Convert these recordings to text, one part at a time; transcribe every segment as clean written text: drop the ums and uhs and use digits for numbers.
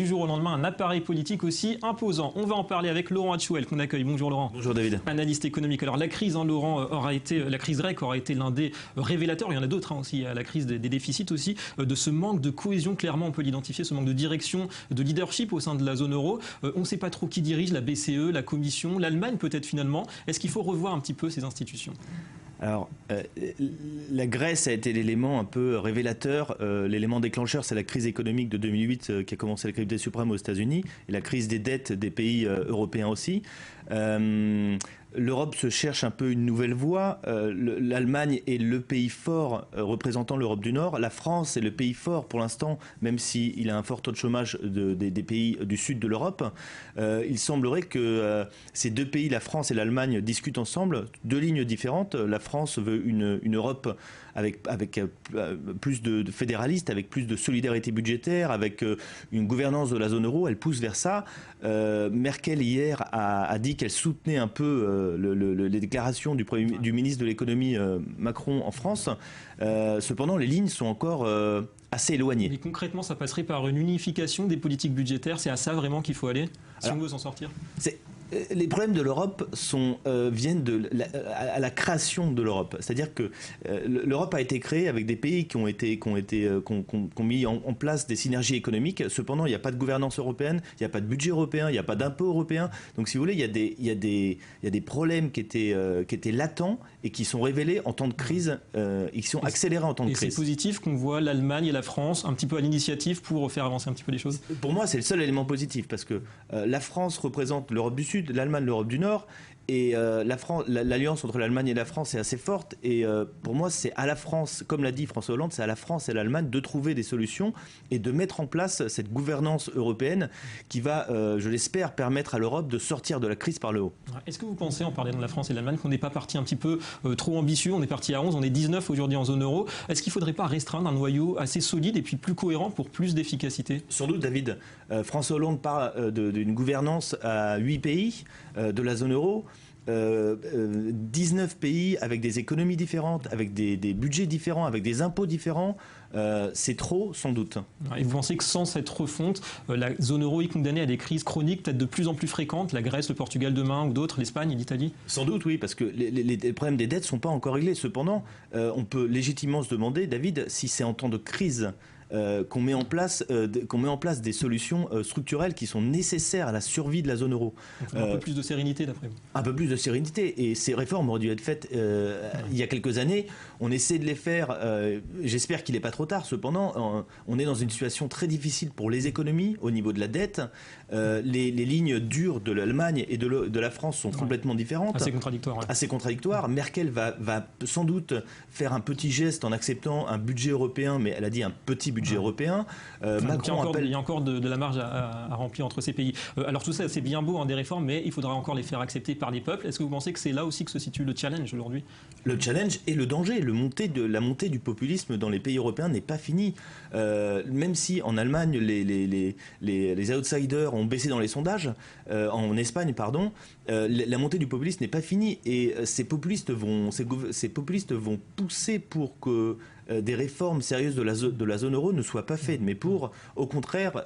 Du jour au lendemain, un appareil politique aussi imposant. On va en parler avec Laurent Hatchouel, qu'on accueille. Bonjour Laurent. Bonjour David. Analyste économique. Alors la crise, Laurent, la crise grecque aura été l'un des révélateurs, il y en a d'autres aussi, la crise des déficits aussi, de ce manque de cohésion, clairement on peut l'identifier, ce manque de direction, de leadership au sein de la zone euro. On ne sait pas trop qui dirige, la BCE, la Commission, l'Allemagne peut-être finalement. Est-ce qu'il faut revoir un petit peu ces institutions ? Alors, la Grèce a été l'élément un peu révélateur. L'élément déclencheur, c'est la crise économique de 2008 qui a commencé la crise des suprêmes aux États-Unis et la crise des dettes des pays européens aussi. L'Europe se cherche un peu une nouvelle voie. L'Allemagne est le pays fort représentant l'Europe du Nord. La France est le pays fort pour l'instant, même s'il a un fort taux de chômage des pays du sud de l'Europe. Il semblerait que ces deux pays, la France et l'Allemagne, discutent ensemble, deux lignes différentes. La France veut une Europe avec plus de fédéralistes, avec plus de solidarité budgétaire, avec une gouvernance de la zone euro. Elle pousse vers ça. Merkel hier a dit qu'elle soutenait un peu les déclarations du ministre de l'économie Macron en France. Cependant, les lignes sont encore assez éloignées. Mais concrètement, ça passerait par une unification des politiques budgétaires. C'est à ça vraiment qu'il faut aller, si on veut s'en sortir. Les problèmes de l'Europe viennent à la création de l'Europe. C'est-à-dire que l'Europe a été créée avec des pays qui ont mis en place des synergies économiques. Cependant, il n'y a pas de gouvernance européenne, il n'y a pas de budget européen, il n'y a pas d'impôt européen. Donc, si vous voulez, il y a des problèmes qui étaient latents et qui sont révélés en temps de crise, et qui sont accélérés en temps de crise. Et c'est positif qu'on voit l'Allemagne et la France un petit peu à l'initiative pour faire avancer un petit peu les choses. Pour moi, c'est le seul élément positif parce que la France représente l'Europe du Sud, l'Allemagne, l'Europe du Nord, et l'alliance entre l'Allemagne et la France est assez forte. Et pour moi, c'est à la France, comme l'a dit François Hollande, c'est à la France et à l'Allemagne de trouver des solutions et de mettre en place cette gouvernance européenne qui va, je l'espère, permettre à l'Europe de sortir de la crise par le haut. Est-ce que vous pensez, en parlant de la France et de l'Allemagne, qu'on n'est pas parti un petit peu trop ambitieux? On est parti à 11, on est 19 aujourd'hui en zone euro. Est-ce qu'il ne faudrait pas restreindre un noyau assez solide et puis plus cohérent pour plus d'efficacité? Sans doute, David. François Hollande parle d'une gouvernance à 8 pays de la zone euro. 19 pays avec des économies différentes, avec des budgets différents, avec des impôts différents, c'est trop sans doute. Et vous pensez que sans cette refonte, la zone euro est condamnée à des crises chroniques peut-être de plus en plus fréquentes, la Grèce, le Portugal demain ou d'autres, l'Espagne et l'Italie? Sans doute oui, parce que les problèmes des dettes ne sont pas encore réglés. Cependant, on peut légitimement se demander, David, si c'est en temps de crise qu'on met en place des solutions structurelles qui sont nécessaires à la survie de la zone euro. Un peu plus de sérénité d'après vous. Un peu plus de sérénité. Et ces réformes auraient dû être faites il y a quelques années. On essaie de les faire. J'espère qu'il n'est pas trop tard. Cependant, on est dans une situation très difficile pour les économies au niveau de la dette. Les lignes dures de l'Allemagne et de la France sont complètement différentes. Assez contradictoires. Ouais. Assez contradictoires. Merkel va sans doute faire un petit geste en acceptant un budget européen, mais elle a dit un petit budget européen. Macron il y a encore de la marge à remplir entre ces pays. Alors tout ça, c'est bien beau, des réformes, mais il faudra encore les faire accepter par les peuples. Est-ce que vous pensez que c'est là aussi que se situe le challenge aujourd'hui? Le challenge et le danger. La montée du populisme dans les pays européens n'est pas finie. Même si en Allemagne, les outsiders ont baissé dans les sondages, en Espagne, pardon, la montée du populisme n'est pas finie. Et ces populistes vont pousser pour que des réformes sérieuses de la zone euro ne soient pas faites, mais au contraire,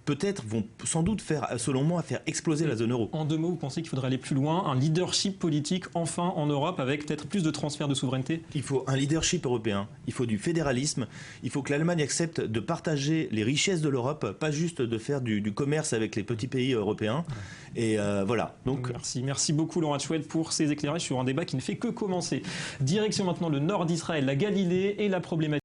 peut-être vont sans doute selon moi, faire exploser la zone euro. En deux mots, vous pensez qu'il faudrait aller plus loin, un leadership politique enfin en Europe avec peut-être plus de transfert de souveraineté? Il faut un leadership européen, il faut du fédéralisme, il faut que l'Allemagne accepte de partager les richesses de l'Europe, pas juste de faire du commerce avec les petits pays européens. Et voilà. Donc, merci beaucoup Laurent Hatchouel pour ces éclairages sur un débat qui ne fait que commencer. Direction maintenant le nord d'Israël, la Galilée et la problématique